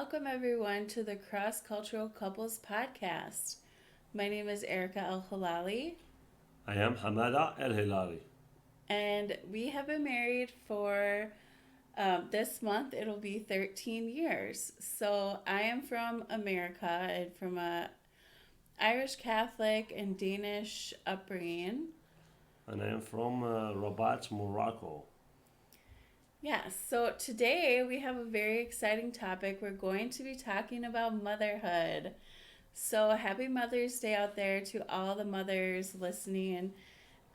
Welcome everyone to the Cross Cultural Couples Podcast. My name is Erica El Halali, I am Hamada El Hilali. and we have been married for this month. It'll be 13 years. So I am from America and from a Irish Catholic and Danish upbringing. And I am from Rabat, Morocco. Yes, so today we have a very exciting topic. We're going to be talking about motherhood. So happy Mother's Day out there to all the mothers listening.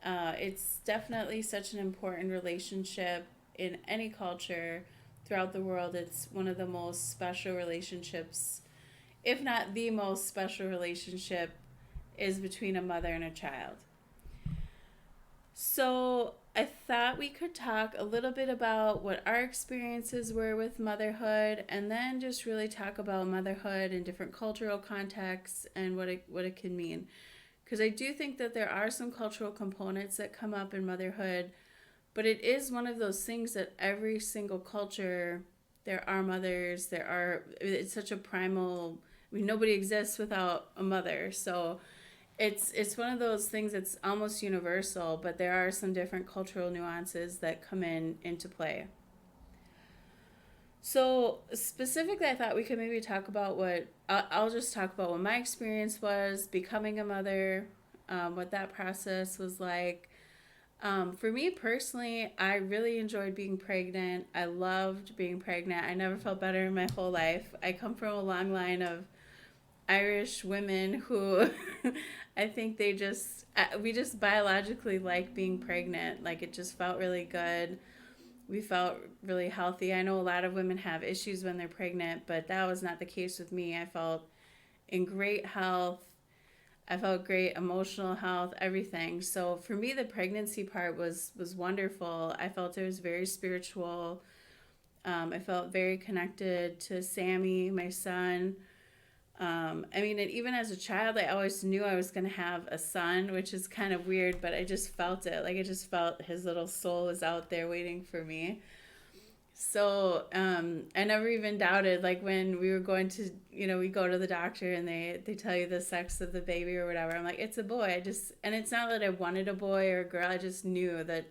It's definitely such an important relationship in any culture throughout the world. It's one of the most special relationships, if not the most special relationship, is between a mother and a child. So I thought we could talk a little bit about what our experiences were with motherhood, and then just really talk about motherhood in different cultural contexts and what it can mean. Because I do think that there are some cultural components that come up in motherhood, but it is one of those things that every single culture, there are mothers, it's such a primal, I mean, nobody exists without a mother. So it's one of those things that's almost universal, but there are some different cultural nuances that come into play. So specifically, I thought we could maybe talk about I'll just talk about what my experience was becoming a mother, what that process was like. For me personally, I really enjoyed being pregnant. I loved being pregnant. I never felt better in my whole life. I come from a long line of Irish women who I think we just biologically like being pregnant. Like it just felt really good. We felt really healthy. I know a lot of women have issues when they're pregnant, but that was not the case with me. I felt in great health. I felt great emotional health, everything. So for me, the pregnancy part was wonderful. I felt it was very spiritual. I felt very connected to Sammy, my son. I mean, and even as a child, I always knew I was going to have a son, which is kind of weird, but I just felt it. Like, I just felt his little soul was out there waiting for me. So I never even doubted, like, when we were going to, we go to the doctor and they tell you the sex of the baby or whatever. I'm like, it's a boy. And it's not that I wanted a boy or a girl. I just knew that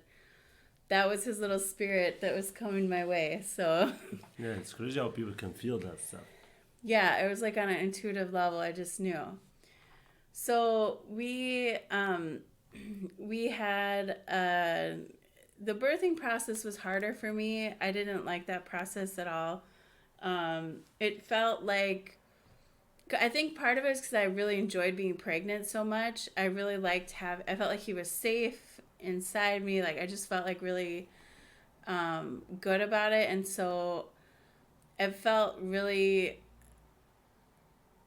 that was his little spirit that was coming my way. So Yeah, it's crazy how people can feel that stuff. yeah, it was like on an intuitive level. I just knew. So we had the birthing process was harder for me. I didn't like that process at all. It felt like I think part of it is because I really enjoyed being pregnant so much. I really I felt like he was safe inside me. Like I just felt like really good about it, and so it felt really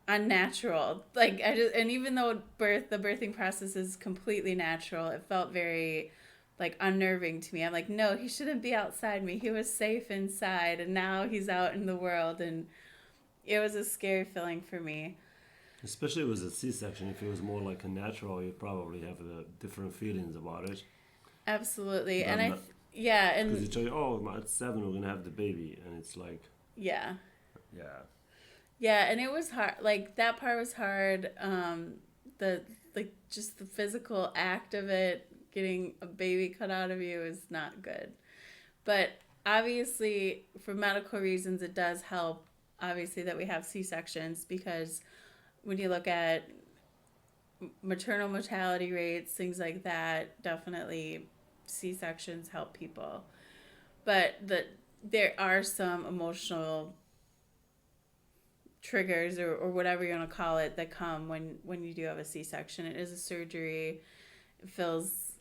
unnatural. Like I just, and even though the birthing process is completely natural, it felt very like unnerving to me. I'm like, no, he shouldn't be outside me. He was safe inside, and now he's out in the world, and it was a scary feeling for me. Especially if it was a C-section. If it was more like a natural, you'd probably have different feelings about it. Absolutely, and Than yeah, because you and tell you, oh, at 7 we're gonna have the baby, and it's like, yeah, yeah, yeah, and it was hard. Like that part was hard. The like just the physical act of it, getting a baby cut out of you, is not good. But obviously, for medical reasons, it does help. Obviously, that we have C sections because when you look at maternal mortality rates, things like that, definitely C sections help people. But there are some emotional triggers or whatever you want to call it that come when you do have a C-section. It is a surgery. It feels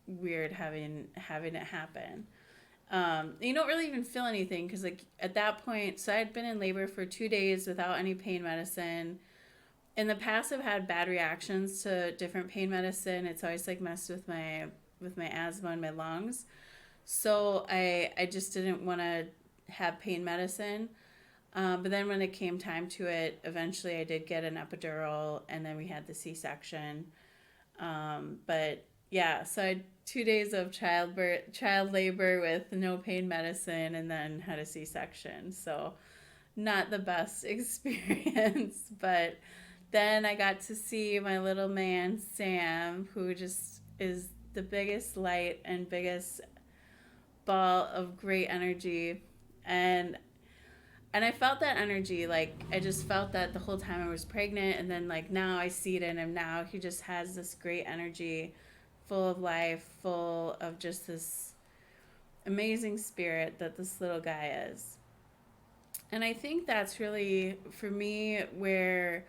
weird having it happen. You don't really even feel anything because like at that point, so I had been in labor for 2 days without any pain medicine. In the past, I've had bad reactions to different pain medicine. It's always like messed with my asthma and my lungs. So I just didn't want to have pain medicine. But then when it came time to it, eventually I did get an epidural, and then we had the C-section. But yeah, so I had 2 days of child labor with no pain medicine, and then had a C-section. So not the best experience. But then I got to see my little man, Sam, who just is the biggest light and biggest ball of great energy. And and I felt that energy, like I just felt that the whole time I was pregnant, and then like now I see it in him now. He just has this great energy, full of life, full of just this amazing spirit that this little guy is. And I think that's really for me where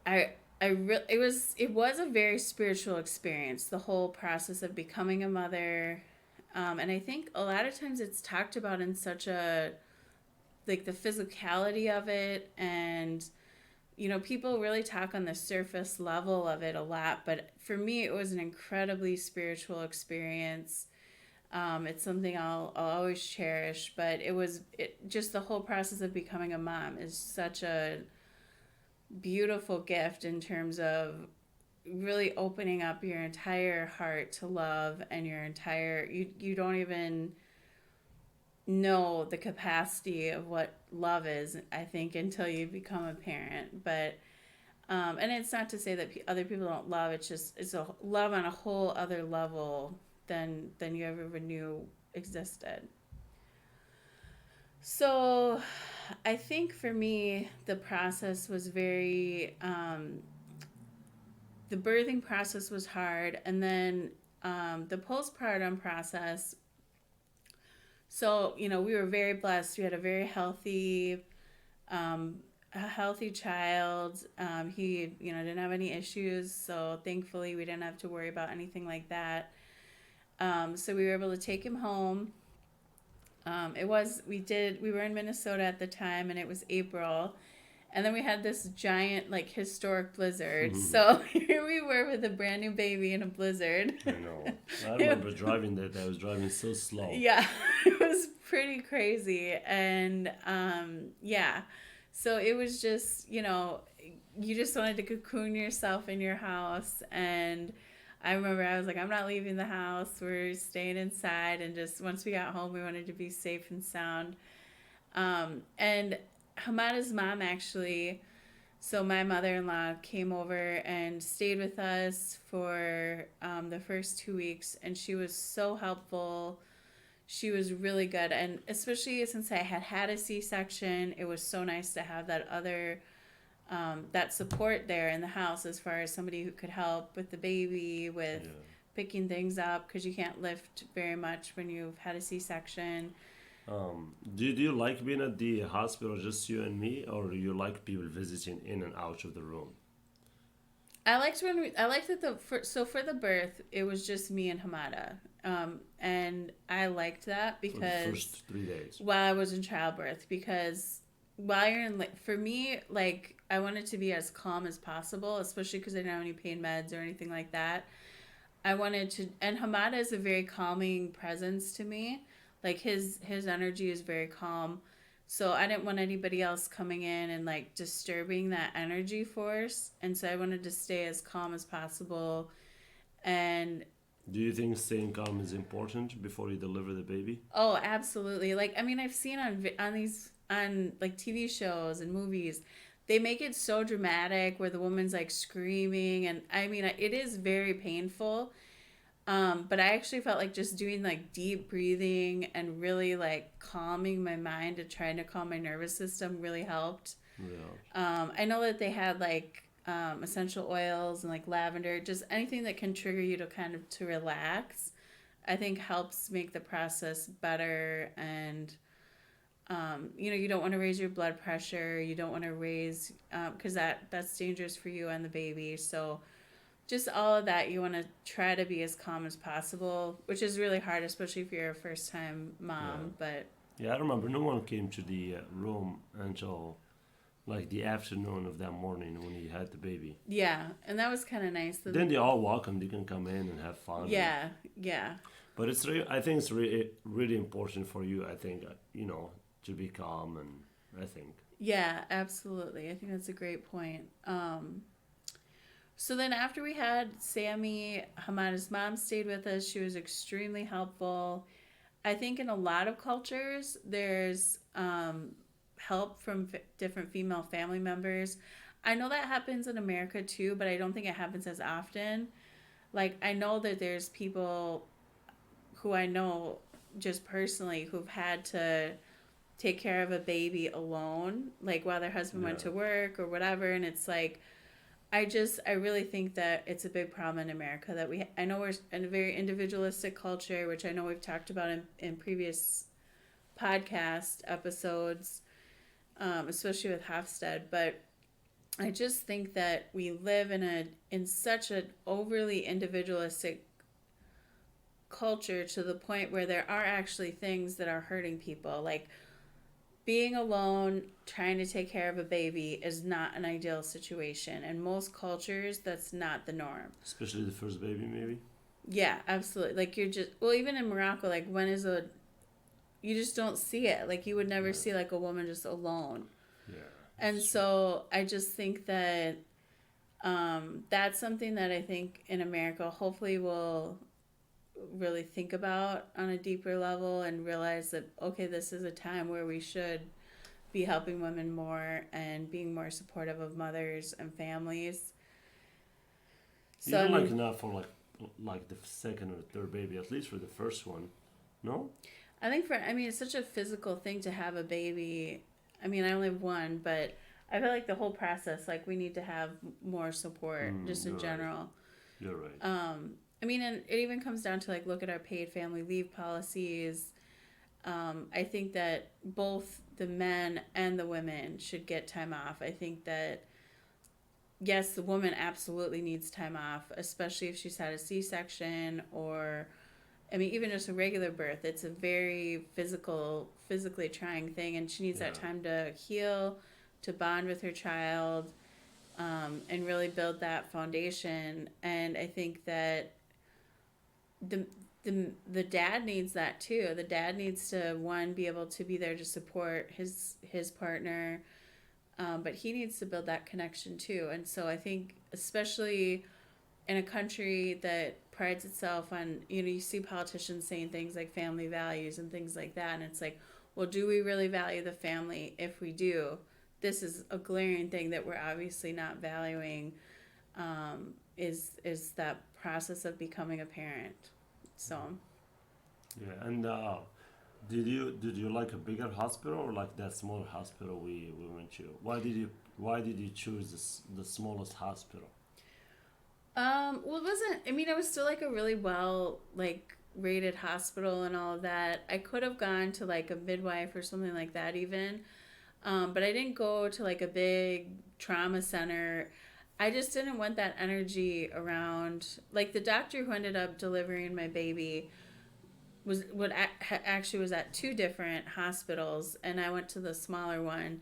I it was a very spiritual experience, the whole process of becoming a mother. And I think a lot of times it's talked about in such a like the physicality of it, and people really talk on the surface level of it a lot, but for me it was an incredibly spiritual experience. It's something I'll always cherish, but just the whole process of becoming a mom is such a beautiful gift in terms of really opening up your entire heart to love, and your entire you don't even know the capacity of what love is, I think, until you become a parent. But and it's not to say that other people don't love. It's just it's a love on a whole other level than you ever knew existed. So I think for me the process was very the birthing process was hard, and then the postpartum process. So we were very blessed. We had um, a healthy child. He didn't have any issues, so thankfully we didn't have to worry about anything like that. So we were able to take him home. We were in Minnesota at the time, and it was April, and then we had this giant like historic blizzard. So here we were with a brand new baby in a blizzard. I know. I remember driving that. I was driving so slow. Yeah, it was pretty crazy. And yeah, so it was just, you just wanted to cocoon yourself in your house. And I remember I was like, I'm not leaving the house. We're staying inside. And just once we got home, we wanted to be safe and sound. And Hamada's mom actually, so my mother-in-law came over and stayed with us for the first 2 weeks, and she was so helpful. She was really good, and especially since I had a C-section, it was so nice to have that support there in the house, as far as somebody who could help with the baby, with Yeah. picking things up, because you can't lift very much when you've had a C-section. Do you like being at the hospital, just you and me, or do you like people visiting in and out of the room I liked that so for the birth it was just me and Hamada, and I liked that for the because first 3 days? while I was in childbirth, because while you're in for me, like, I wanted to be as calm as possible, especially because I didn't have any pain meds or anything like that. I wanted to, and Hamada is a very calming presence to me. Like his energy is very calm. So I didn't want anybody else coming in and like disturbing that energy force. And so I wanted to stay as calm as possible. And Do you think staying calm is important before you deliver the baby? oh, absolutely. Like, I mean, I've seen on like TV shows and movies, they make it so dramatic where the woman's like screaming, and I mean, it is very painful. But I actually felt like just doing like deep breathing and really like calming my mind and trying to calm my nervous system really helped. Yeah. I know that they had like essential oils and like lavender, just anything that can trigger you to kind of to relax. I think helps make the process better. And you don't want to raise your blood pressure. You don't want to raise because that's dangerous for you and the baby. So just all of that, you want to try to be as calm as possible, which is really hard, especially if you're a first time Yeah. mom. But Yeah, I remember no one came to the room until like the afternoon of that morning when he had the baby. yeah, and that was kind of nice. Then they all welcome. They can come in and have fun. Yeah, yeah, But I think it's really important for you. I think to be calm, and I think. yeah, absolutely. I think that's a great point. So then after we had Sammy, Hamada's mom stayed with us. She was extremely helpful. I think in a lot of cultures, there's help from different female family members. I know that happens in America too, but I don't think it happens as often. Like, I know that there's people who I know just personally who've had to take care of a baby alone, like while their husband went Yeah. to work or whatever. And it's like, I really think that it's a big problem in America that I know we're in a very individualistic culture, which I know we've talked about in previous podcast episodes, especially with Hofstede. But I just think that we live in such an overly individualistic culture to the point where there are actually things that are hurting people. Like, being alone, trying to take care of a baby is not an ideal situation. In most cultures, that's not the norm. Especially the first baby, maybe. Yeah, absolutely. Like, you're just, well, even in Morocco, like, you just don't see it. Like, you would never Yeah. see, like, a woman just alone. Yeah. And That's true. so I just think that that's something that I think in America, hopefully, we'll really think about on a deeper level and realize that, okay, this is a time where we should be helping women more and being more supportive of mothers and families. So I Even like mean, not for like the second or third baby, at least for the first one. No. I mean, it's such a physical thing to have a baby. I mean, I only have one, but I feel like the whole process, like, we need to have more support just in You're right. general. You're right. I mean, and it even comes down to, like, look at our paid family leave policies. I think that both the men and the women should get time off. I think that, yes, the woman absolutely needs time off, especially if she's had a C-section or, I mean, even just a regular birth. It's a very physically trying thing, and she needs that Yeah. time to heal, to bond with her child, and really build that foundation. And I think that the the dad needs that too. The dad needs to, one, be able to be there to support his partner, but he needs to build that connection too. And so I think, especially in a country that prides itself on, you see politicians saying things like family values and things like that, and it's like, well, do we really value the family? If we do, this is a glaring thing that we're obviously not valuing. Is that process of becoming a parent? So Yeah. And did you like a bigger hospital or like that smaller hospital we went to? Why did you choose the smallest hospital? well, it wasn't. I mean, it was still like a really well, like, rated hospital and all of that. I could have gone to like a midwife or something like that even, but I didn't go to like a big trauma center. I just didn't want that energy around. Like, the doctor who ended up delivering my baby actually was at two different hospitals, and I went to the smaller one.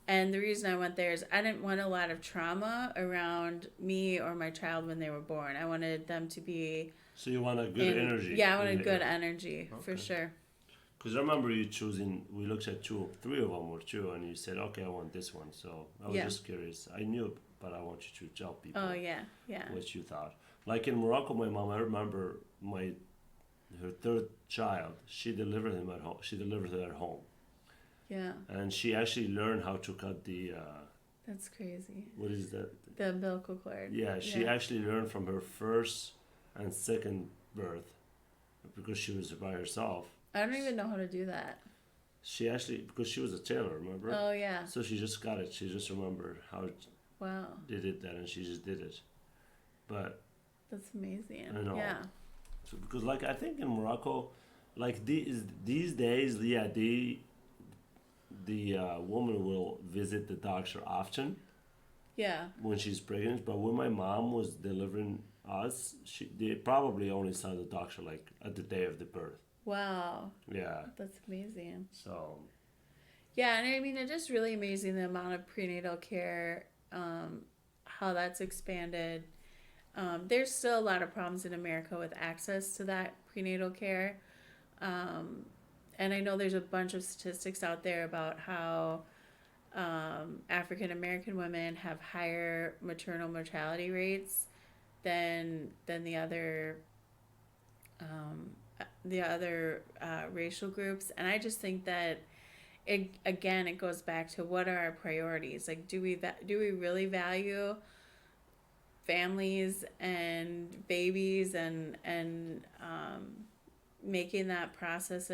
And the reason I went there is I didn't want a lot of trauma around me or my child when they were born. I wanted them to be So you want a good in, energy yeah, I in wanted the good energy for Okay. sure. Because I remember you choosing. We looked at three of them or two, and you said, "Okay, I want this one." So I was Yeah. just curious. I knew, but I want you to tell people Oh yeah, yeah, what you thought. Like in Morocco, my mom. I remember her third child. She delivered him at home. She delivered it at home, yeah. and she actually learned how to cut the. That's crazy. What is that? The umbilical cord. Yeah, she Yeah. actually learned from her first and second birth because she was by herself. I don't even know how to do that. She actually, because she was a tailor, remember? Oh yeah. So she just got it. She just remembered how Wow. did it then, and she just did it. But That's amazing. I know. Yeah. So because like I think in Morocco, like these days, yeah, the woman will visit the doctor often Yeah. when she's pregnant. But when my mom was delivering us, they probably only saw the doctor like at the day of the birth. Wow. Yeah. That's amazing. So Yeah, and I mean, it's just really amazing the amount of prenatal care, how that's expanded. There's still a lot of problems in America with access to that prenatal care. Um, and I know there's a bunch of statistics out there about how African American women have higher maternal mortality rates than um, the other racial groups. And I just think that it goes back to what are our priorities? Like, do we really value families and babies and making that process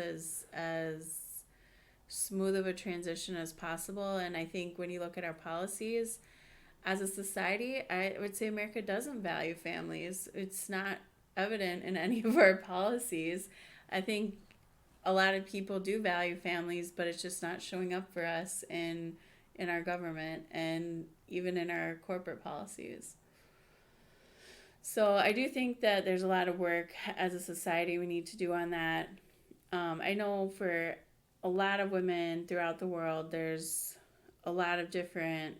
as smooth of a transition as possible? And I think when you look at our policies as a society, I would say America doesn't value families. It's not evident in any of our policies. I think a lot of people do value families, but it's just not showing up for us in our government and even in our corporate policies. So I do think that there's a lot of work as a society we need to do on that. I know for a lot of women throughout the world, there's a lot of different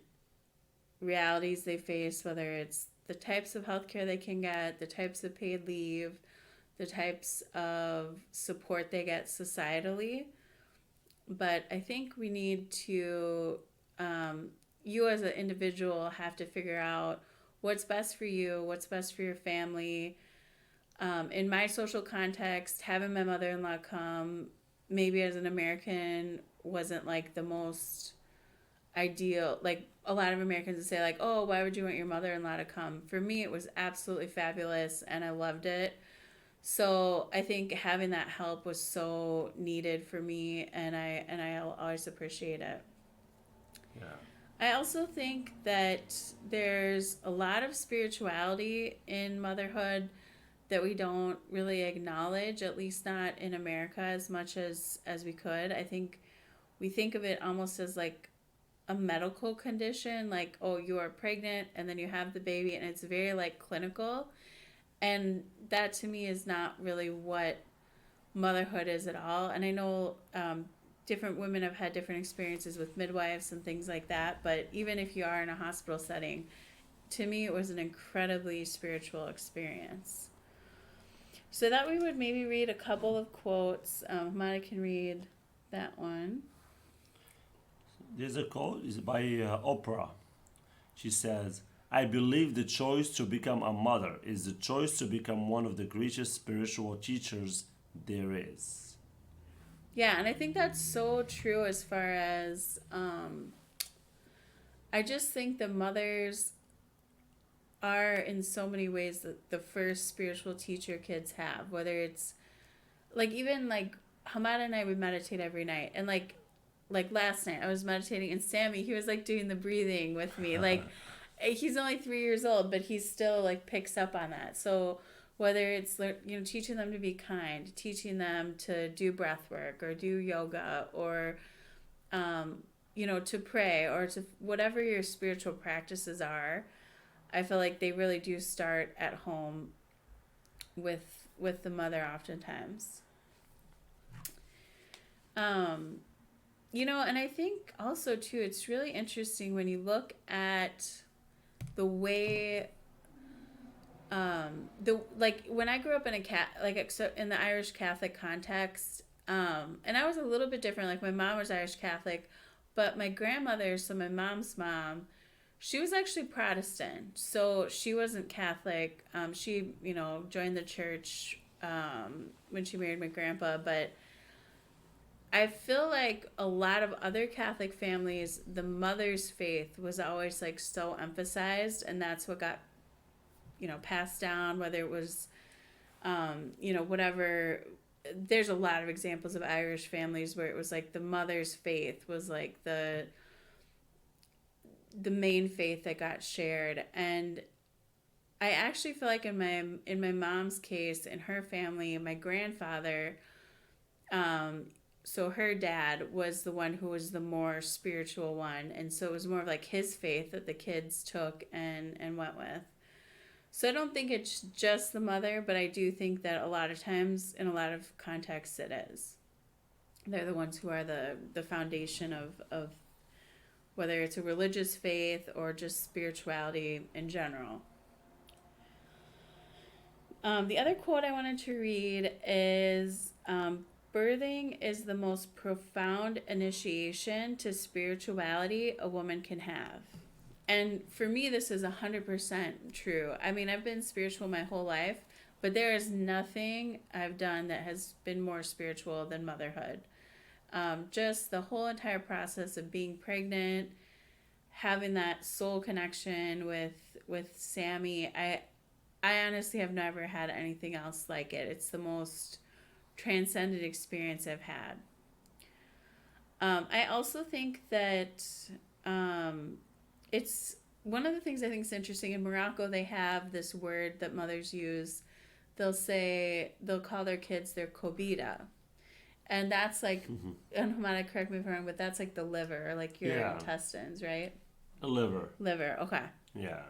realities they face, whether it's the types of healthcare they can get, the types of paid leave, the types of support they get societally. But I think we need to, you as an individual have to figure out what's best for you, what's best for your family. In my social context, having my mother in law come, maybe as an American, wasn't like the most ideal. Like, a lot of Americans would say, like, oh, why would you want your mother in law to come? For me, it was absolutely fabulous and I loved it. So I think having that help was so needed for me, and I'll always appreciate it. Yeah. I also think that there's a lot of spirituality in motherhood that we don't really acknowledge, at least not in America as much as we could. I think we think of it almost as like a medical condition, like, oh, you are pregnant and then you have the baby, and it's very like clinical. And that to me is not really what motherhood is at all. And I know different women have had different experiences with midwives and things like that. But even if you are in a hospital setting, to me, it was an incredibly spiritual experience. So that we would maybe read a couple of quotes. Mata can read that one. There's a quote is by Oprah. She says, "I believe the choice to become a mother is the choice to become one of the greatest spiritual teachers there is." Yeah, and I think that's so true as far as I just think the mothers are in so many ways the first spiritual teacher kids have, whether it's like even like Hamada and I would meditate every night, and like last night I was meditating and Sammy, he was like doing the breathing with me. Like, he's only 3 years old, but he still like picks up on that. So whether it's, you know, teaching them to be kind, teaching them to do breath work or do yoga, or you know, to pray, or to whatever your spiritual practices are, I feel like they really do start at home with the mother oftentimes. Um, you know, and I think also too, it's really interesting when you look at the way the like when I grew up in a in the Irish Catholic context, and I was a little bit different. Like, my mom was Irish Catholic, but my grandmother, so my mom's mom, she was actually Protestant, so she wasn't Catholic. She, you know, joined the church when she married my grandpa, but I feel like a lot of other Catholic families, the mother's faith was always like so emphasized, and that's what got, you know, passed down, whether it was, you know, whatever. There's a lot of examples of Irish families where it was like the mother's faith was like the main faith that got shared. And I actually feel like in my mom's case, in her family, my grandfather, um, so her dad was the one who was the more spiritual one, and so it was more of like his faith that the kids took and went with. So I don't think it's just the mother, but I do think that a lot of times, in a lot of contexts, it is. They're the ones who are the foundation of whether it's a religious faith or just spirituality in general. The other quote I wanted to read is, birthing is the most profound initiation to spirituality a woman can have. And for me, this is 100% true. I mean, I've been spiritual my whole life, but there is nothing I've done that has been more spiritual than motherhood. Just the whole entire process of being pregnant, having that soul connection with Sammy. I honestly have never had anything else like it. It's the most transcendent experience I've had. I also think that um, it's one of the things I think is interesting. In Morocco, they have this word that mothers use. They'll call their kids their kobita, and that's like, Mhm. and Humana, correct me if I'm wrong, but that's like the liver, or like your Yeah, intestines, right? a liver. Liver. Okay. Yeah.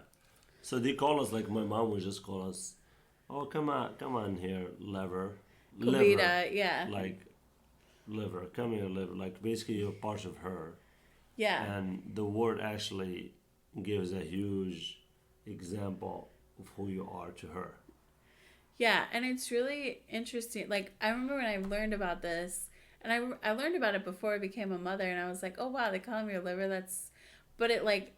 So they call us like my mom would just call us, "Oh, come on here, liver, Kobita. Yeah. like liver, come here, liver." Like basically you're part of her, Yeah. and the word actually gives a huge example of who you are to her. Yeah, and it's really interesting. Like, I remember when I learned about this, and I learned about it before I became a mother, and I was like, oh wow, they call me your liver. That's, but it like,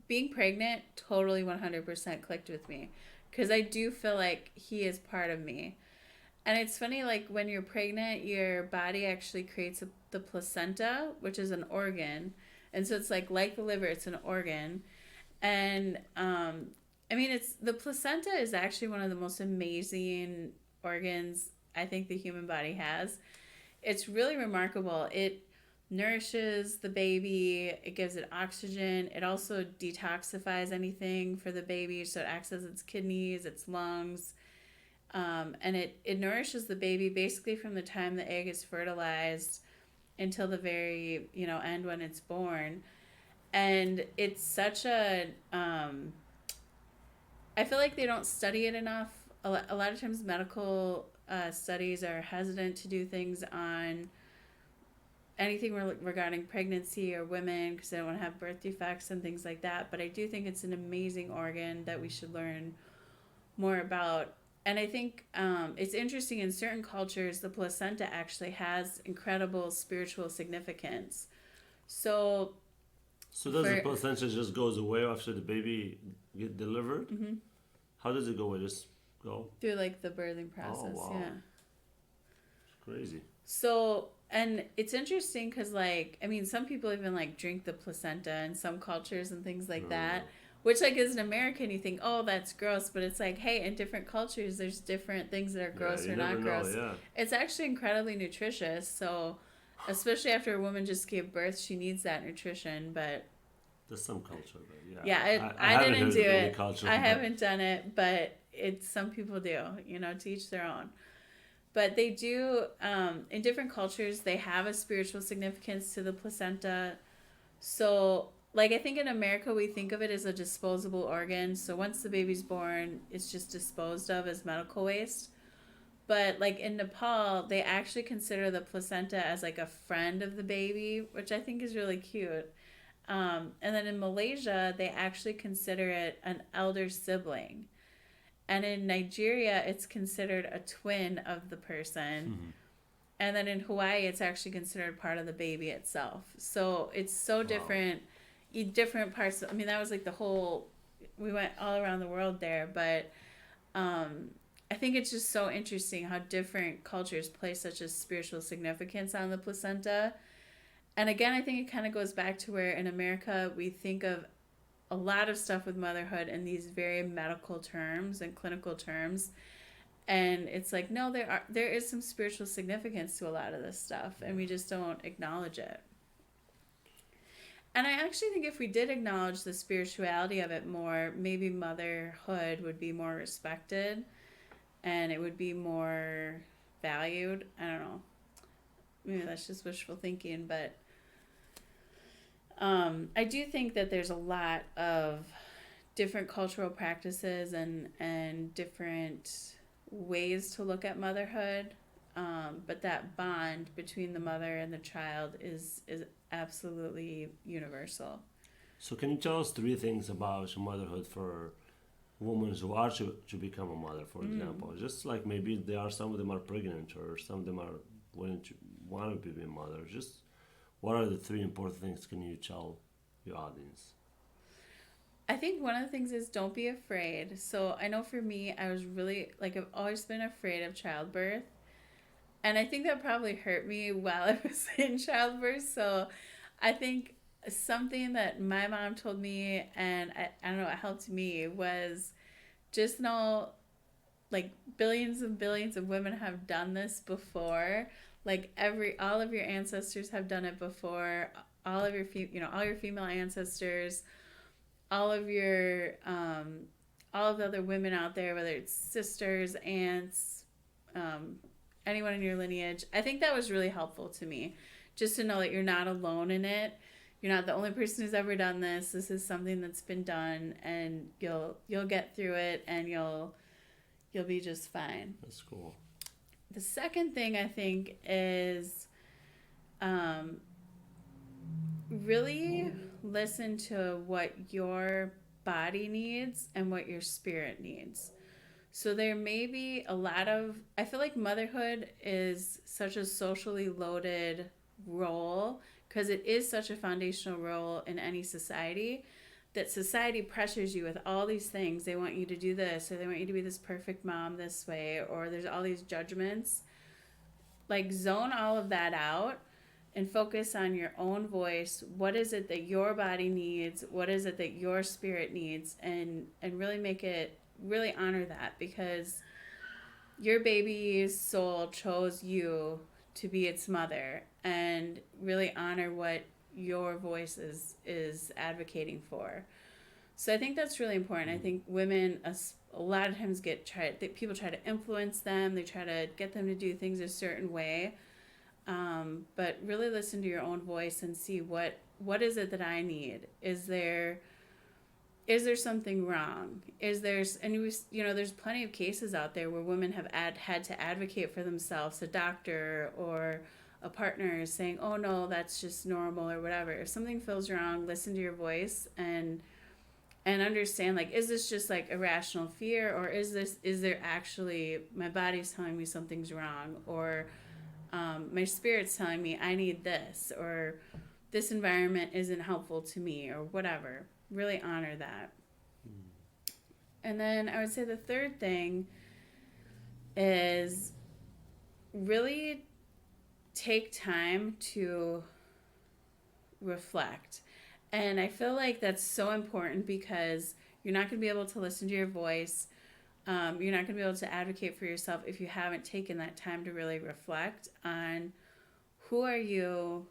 being pregnant totally 100% clicked with me. Because I do feel like he is part of me. And it's funny, like, when you're pregnant, your body actually creates the placenta, which is an organ. And so it's like the liver, it's an organ. And I mean, it's the placenta is actually one of the most amazing organs I think the human body has. It's really remarkable. It nourishes the baby, it gives it oxygen, it also detoxifies anything for the baby, so it acts as its kidneys, its lungs. And it nourishes the baby basically from the time the egg is fertilized until the very end when it's born. And it's such a I feel like they don't study it enough. A lot of times, medical studies are hesitant to do things on anything regarding pregnancy or women because they don't want to have birth defects and things like that. But I do think it's an amazing organ that we should learn more about. And I think it's interesting in certain cultures, the placenta actually has incredible spiritual significance. So, So does the for placenta just goes away after the baby get delivered? mhm, How does it go away? Just go? through like the birthing Oh process, wow, yeah. it's crazy. So, and it's interesting because, like, I mean, some people even like drink the placenta in some cultures and things like Uh, that. Which, like, as an American, you think, oh, that's gross. But it's like, hey, in different cultures, there's different things that are yeah, gross you or never not know. gross. Yeah, It's actually incredibly nutritious. So, especially after a woman just gave birth, she needs that nutrition. But there's some culture, but yeah, yeah, I I haven't didn't heard do of any it. culture, I but haven't done it, but it's some people do. To each their own. But they do, in different cultures, they have a spiritual significance to the placenta. So, like, I think in America, we think of it as a disposable organ. So, once the baby's born, it's just disposed of as medical waste. But, like, in Nepal, they actually consider the placenta as like a friend of the baby, which I think is really cute. And then in Malaysia, they actually consider it an elder sibling. And in Nigeria, it's considered a twin of the person. And then in Hawaii, it's actually considered part of the baby itself. So it's so wow. different. Different parts. I mean, that was like the whole. We went all around the world there, but I think it's just so interesting how different cultures place such a spiritual significance on the placenta. And again, I think it kind of goes back to where in America we think of a lot of stuff with motherhood in these very medical terms and clinical terms, and it's like, no, there is some spiritual significance to a lot of this stuff, and we Yeah. just don't acknowledge it. And I actually think if we did acknowledge the spirituality of it more, maybe motherhood would be more respected and it would be more valued. I don't know, maybe that's just wishful thinking, but I do think that there's a lot of different cultural practices and different ways to look at motherhood. But that bond between the mother and the child is absolutely universal. So can you tell us three things about motherhood for women who are to become a mother, for Mm. example? Just like maybe there are some of them are pregnant or some of them are willing to want to be a mother. Just what are the three important things can you tell your audience? I think one of the things is don't be afraid. So I know for me, I was really like I've always been afraid of childbirth, And I think that probably hurt me while I was in childbirth. So I think something that my mom told me, and I don't know, it helped me, was just know, like, billions and billions of women have done this before. Like, all of your ancestors have done it before. All of your, all your female ancestors, all of your, all of the other women out there, whether it's sisters, aunts, um, anyone in your lineage. I think that was really helpful to me, just to know that you're not alone in it. You're not the only person who's ever done this. This is something that's been done, and you'll get through it, and you'll be just fine. That's cool. The second thing I think is, um, really listen to what your body needs and what your spirit needs. So there may be a lot of, I feel like motherhood is such a socially loaded role, because it is such a foundational role in any society, that society pressures you with all these things. They want you to do this, or they want you to be this perfect mom this way, or there's all these judgments. Like, zone all of that out and focus on your own voice. What is it that your body needs? What is it that your spirit needs? And really make it, really honor that, because your baby's soul chose you to be its mother, and really honor what your voice is advocating for. So I think that's really important. I think women, a lot of times, people try to influence them. They try to get them to do things a certain way. But really listen to your own voice and see what is it that I need. Is there something wrong? There's plenty of cases out there where women have had to advocate for themselves. A doctor or a partner is saying, "Oh no, that's just normal," or whatever. If something feels wrong, listen to your voice and understand, like, is this just like irrational fear, or is there actually, my body's telling me something's wrong, or my spirit's telling me I need this, or this environment isn't helpful to me, or whatever. Really honor that. And then I would say the third thing is really take time to reflect. And I feel like that's so important, because you're not going to be able to listen to your voice. You're not going to be able to advocate for yourself if you haven't taken that time to really reflect on who are you,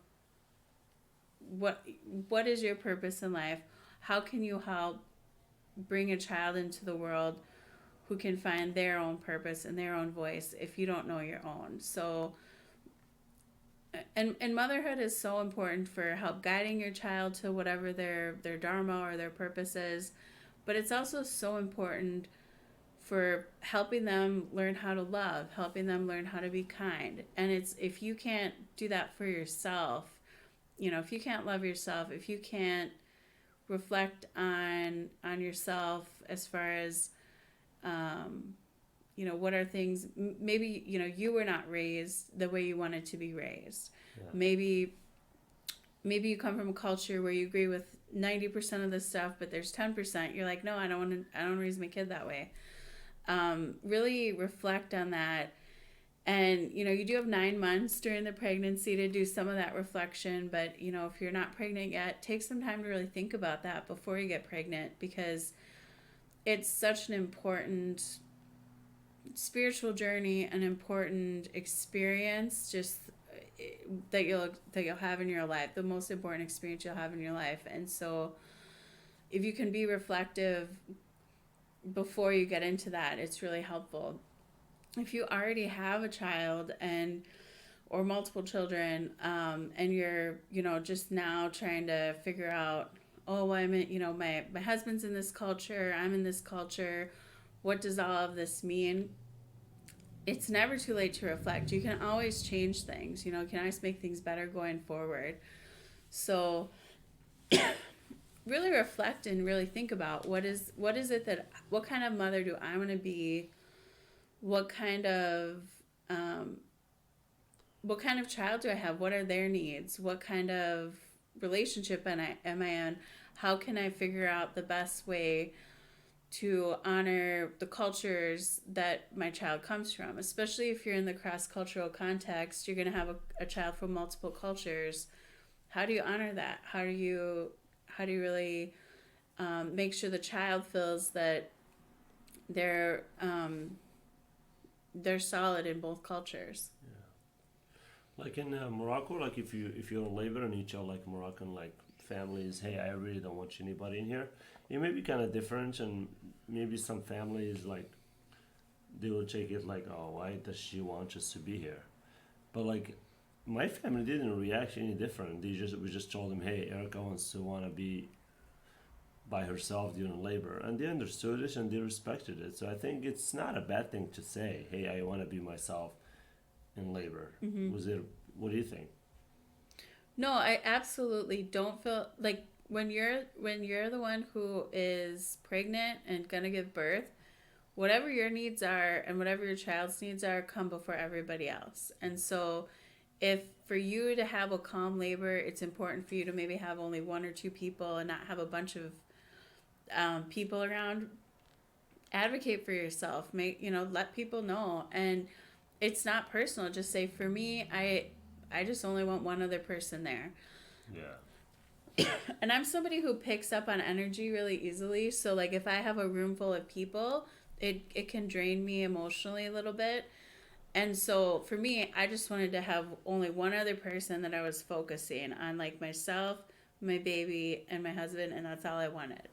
what is your purpose in life, how can you help bring a child into the world who can find their own purpose and their own voice if you don't know your own. So, and motherhood is so important for help guiding your child to whatever their dharma or their purpose is, but it's also so important for helping them learn how to love, helping them learn how to be kind. And it's, if you can't do that for yourself, if you can't love yourself, if you can't reflect on yourself as far as, what are things, maybe, you were not raised the way you wanted to be raised. Yeah. Maybe you come from a culture where you agree with 90% of the stuff, but there's 10%. You're like, no, I don't want to raise my kid that way. Really reflect on that. And, you do have 9 months during the pregnancy to do some of that reflection. But, if you're not pregnant yet, take some time to really think about that before you get pregnant, because it's such an important spiritual journey, an important experience, just that you'll have in your life, the most important experience you'll have in your life. And so if you can be reflective before you get into that, it's really helpful. If you already have a child or multiple children, and you're, just now trying to figure out, oh, well, I'm in, my husband's in this culture, I'm in this culture, what does all of this mean? It's never too late to reflect. You can always change things, you can always make things better going forward. So really reflect and really think about what kind of mother do I want to be? What kind of child do I have? What are their needs? What kind of relationship am I in? How can I figure out the best way to honor the cultures that my child comes from, especially if you're in the cross cultural context. You're going to have a child from multiple cultures. How do you honor that? How do you really make sure the child feels that they're they're solid in both cultures? Like in Morocco, like if you're in labor and you tell like Moroccan like families, hey, I really don't want anybody in here. It may be kind of different, and maybe some families like they will take it like, oh, why does she want us to be here? But like my family didn't react any different. We just told them, hey, Erica wants to want to be by herself during labor, and they understood it and they respected it. So I think it's not a bad thing to say, hey, I want to be myself in labor. Mm-hmm. Was it? What do you think? No, I absolutely don't feel like when you're the one who is pregnant and gonna give birth, whatever your needs are and whatever your child's needs are come before everybody else. And so if for you to have a calm labor, it's important for you to maybe have only one or two people and not have a bunch of people around. Advocate for yourself. Let people know. And it's not personal. Just say, for me, I just only want one other person there. Yeah. And I'm somebody who picks up on energy really easily. So like if I have a room full of people, it can drain me emotionally a little bit. And so for me, I just wanted to have only one other person that I was focusing on, like myself, my baby, and my husband, and that's all I wanted.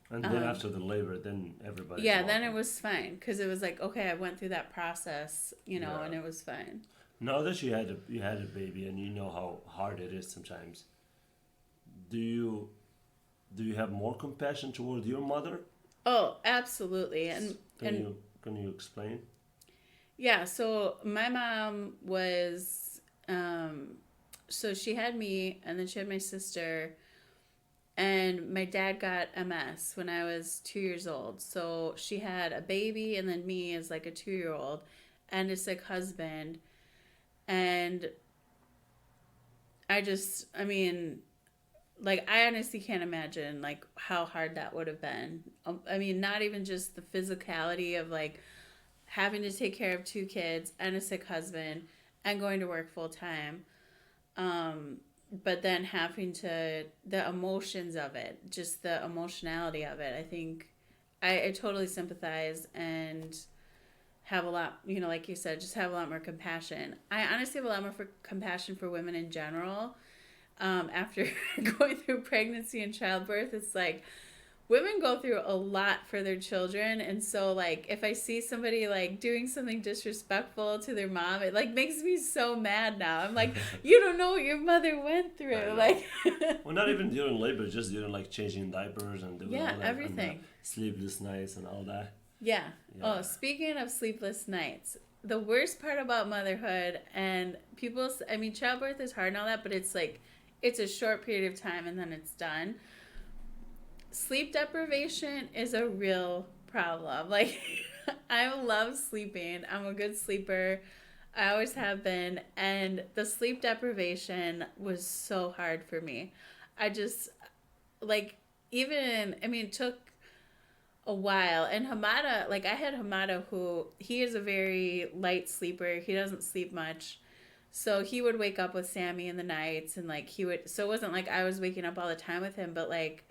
And then after the labor, then everybody's Yeah, then it welcome. was fine because it was like, okay, I went through that process, Yeah. and it was fine. Now that you had a baby and you know how hard it is sometimes, do you do you have more compassion toward your mother? Oh, absolutely. And Can and you explain? yeah, so my mom was so she had me and then she had my sister, and my dad got MS when I was 2 years old. So she had a baby and then me as like a 2 year old and a sick husband. And I mean, like, I honestly can't imagine like how hard that would have been. I mean, not even just the physicality of like having to take care of two kids and a sick husband and going to work full time. Um, but then having to, the emotions of it, just the emotionality of it. I think I totally sympathize and have a lot, like you said, just have a lot more compassion. I honestly have a lot more compassion for women in general. After going through pregnancy and childbirth, it's like women go through a lot for their children. And so like if I see somebody like doing something disrespectful to their mom, it like makes me so mad now. I'm like, you don't know what your mother went I through. know. Like Well, not even during labor, just during like changing diapers and doing yeah, all that, and the everything. sleepless nights and all that. Yeah. Oh, Yeah. speaking of sleepless nights, the worst part about motherhood, and I mean, childbirth is hard and all that, but it's like, it's a short period of time and then it's done. Sleep deprivation is a real problem. Like, I love sleeping. I'm a good sleeper. I always have been. And the sleep deprivation was so hard for me. I just, like, I mean, it took a while. And Hamada, like, I had Hamada who, he is a very light sleeper. He doesn't sleep much. So he would wake up with Sammy in the nights and, like, so it wasn't like I was waking up all the time with him, but, like,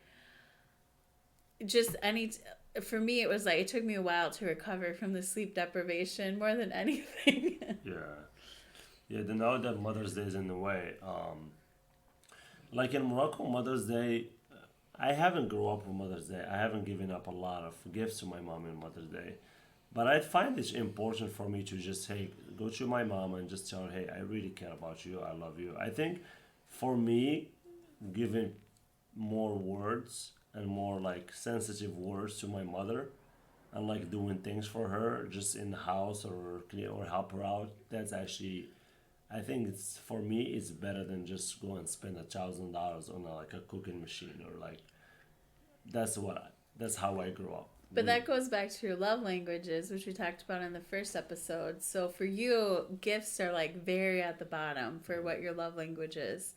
just for me it was like it took me a while to recover from the sleep deprivation more than anything. Yeah. Yeah. Then now that Mother's Day is in the way, like in Morocco, Mother's Day, I haven't grown up with Mother's Day. I haven't given up a lot of gifts to my mom in Mother's Day. But I find it's important for me to just, hey, go to my mom and just tell her, hey, I really care about you. I love you. I think for me, giving more words and more like sensitive words to my mother and like doing things for her just in the house or clean or help her out, that's actually, I think it's for me it's better than just go and spend $1,000 on like a cooking machine or like that's how I grew up. But that goes back to your love languages, which we talked about in the first episode. So for you, gifts are like very at the bottom for what your love language is.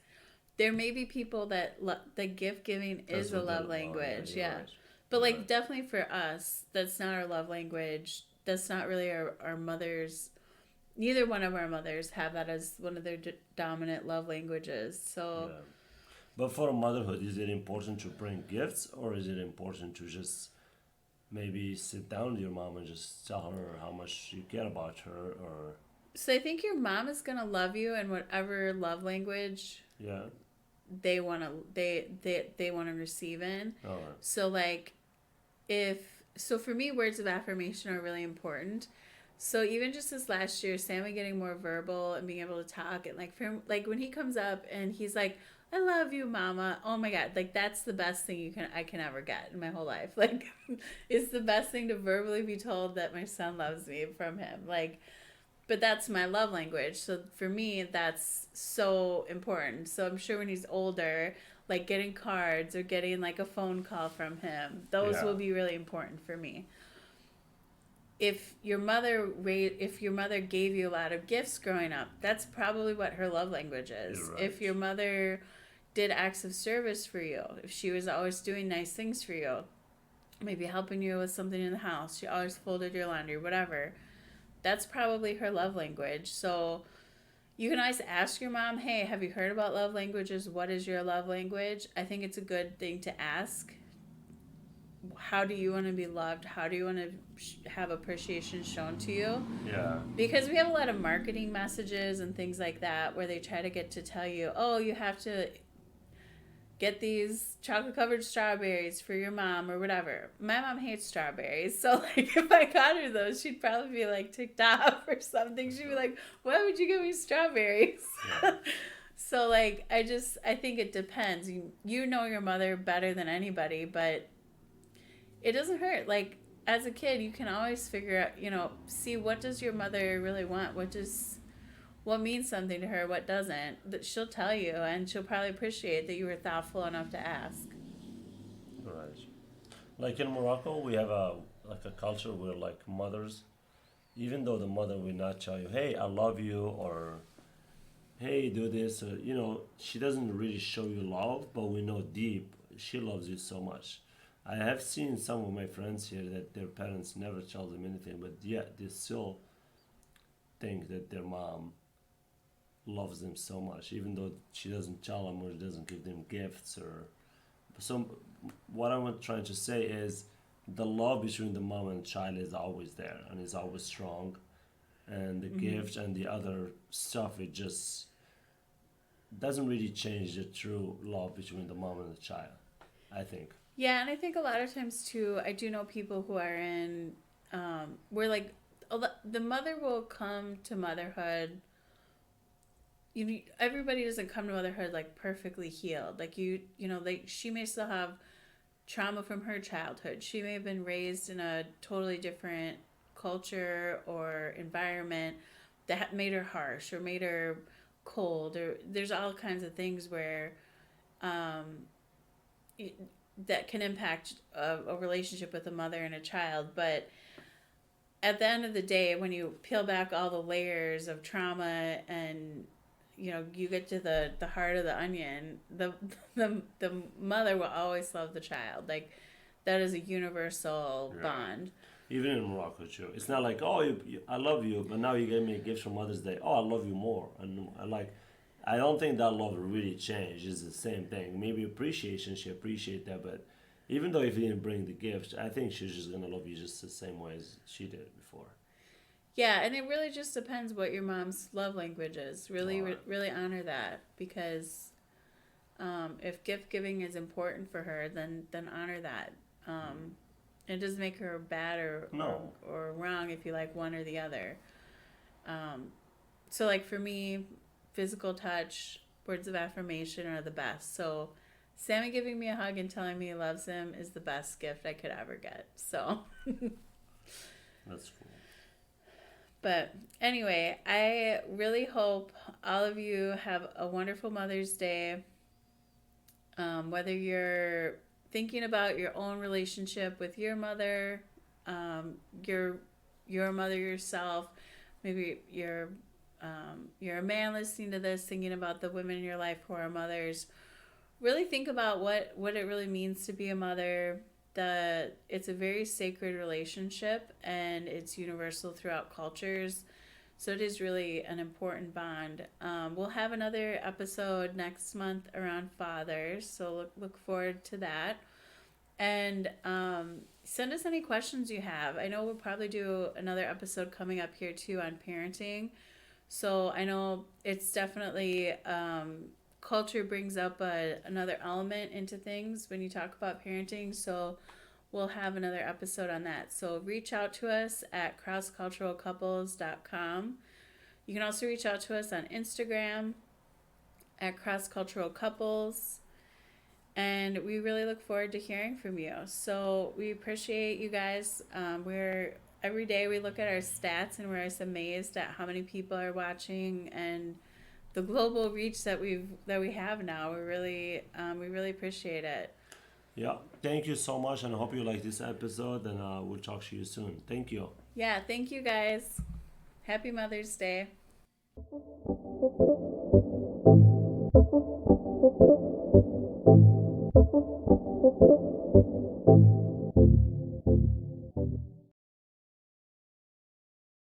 There may be people that the gift giving That's is a what love they're. Oh yeah, language, you're yeah. right. But like Right. definitely for us, that's not our love language. That's not really our mothers. Neither one of our mothers have that as one of their dominant love languages. So Yeah. But for motherhood, is it important to bring gifts, or is it important to just maybe sit down with your mom and just tell her how much you care about her, or I think your mom is gonna love you in whatever love language yeah, they want to receive in. all right, So like if so for me words of affirmation are really important. So even just this last year, Sammy getting more verbal and being able to talk and like for like when he comes up and he's like, "I love you, Mama." Oh my God, like that's the best thing I can ever get in my whole life. Like, it's the best thing to verbally be told that my son loves me from him. Like, but that's my love language. So for me, that's so important. So I'm sure when he's older, like getting cards or getting like a phone call from him, those yeah, will be really important for me. If your mother gave you a lot of gifts growing up, that's probably what her love language you're is. If right, your mother did acts of service for you, if she was always doing nice things for you, maybe helping you with something in the house, she always folded your laundry, whatever, that's probably her love language. So you can always ask your mom, "Hey, have you heard about love languages? What is your love language?" I think it's a good thing to ask. How do you want to be loved? How do you want to have appreciation shown to you? yeah, Because we have a lot of marketing messages and things like that where they try to get to tell you, "Oh, you have to get these chocolate covered strawberries for your mom," or whatever. My mom hates strawberries, so like if I got her those, she'd probably be like ticked off or something. She'd be like, "Why would you give me strawberries?" yeah, So like I think it depends. You know your mother better than anybody, but it doesn't hurt. Like as a kid, you can always figure out, see what does your mother really want? What means something to her, what doesn't? That she'll tell you, and she'll probably appreciate that you were thoughtful enough to ask. right. Like in Morocco, we have a like a culture where like mothers, even though the mother will not tell you, "Hey, I love you," or "Hey, do this," or she doesn't really show you love, but we know deep she loves you so much. I have seen some of my friends here that their parents never tell them anything, but yet they still think that their mom loves them so much, even though she doesn't tell them or doesn't give them gifts or. So, what I'm trying to say is, the love between the mom and child is always there and is always strong, and the Mm-hmm. gift and the other stuff it just doesn't really change the true love between the mom and the child. I think. Yeah, and I think a lot of times too, I do know people who are in, where like the mother will come to motherhood. Everybody doesn't come to motherhood like perfectly healed. Like like she may still have trauma from her childhood. She may have been raised in a totally different culture or environment that made her harsh or made her cold. Or there's all kinds of things where um, that can impact a relationship with a mother and a child. But at the end of the day, when you peel back all the layers of trauma and you get to the heart of the onion, the mother will always love the child. Like that is a universal Right. bond. Even in Morocco too, it's not like, "Oh, I love you," but now you gave me a gift for Mother's Day. "Oh, I love you more," and I like. I don't think that love really changed. It's the same thing. Maybe appreciation, she appreciate that, but even though if you didn't bring the gift, I think she's just gonna love you just the same way as she did before. Yeah, and it really just depends what your mom's love language is. All Really, right. really honor that because if gift giving is important for her, then honor that. It doesn't make her bad No. or wrong if you like one or the other. Um, so like for me, physical touch, words of affirmation are the best. So Sammy giving me a hug and telling me he loves him is the best gift I could ever get. So, That's cool. but anyway, I really hope all of you have a wonderful Mother's Day. Whether you're thinking about your own relationship with your mother, um, your your mother yourself, maybe you're a man listening to this, thinking about the women in your life who are mothers. Really think about what it really means to be a mother. it's a very sacred relationship and it's universal throughout cultures. So it is really an important bond. We'll have another episode next month around fathers, so look forward to that. And send us any questions you have. I know we'll probably do another episode coming up here too on parenting. So I know it's definitely culture brings up another element into things when you talk about parenting. So we'll have another episode on that. So reach out to us at crossculturalcouples.com. You can also reach out to us on Instagram at crossculturalcouples. And we really look forward to hearing from you. So we appreciate you guys. We're every day we look at our stats and we're just amazed at how many people are watching and the global reach that we have now. We really appreciate it. Yeah, thank you so much, and I hope you like this episode. And we'll talk to you soon. Thank you. Yeah, thank you guys. Happy Mother's Day.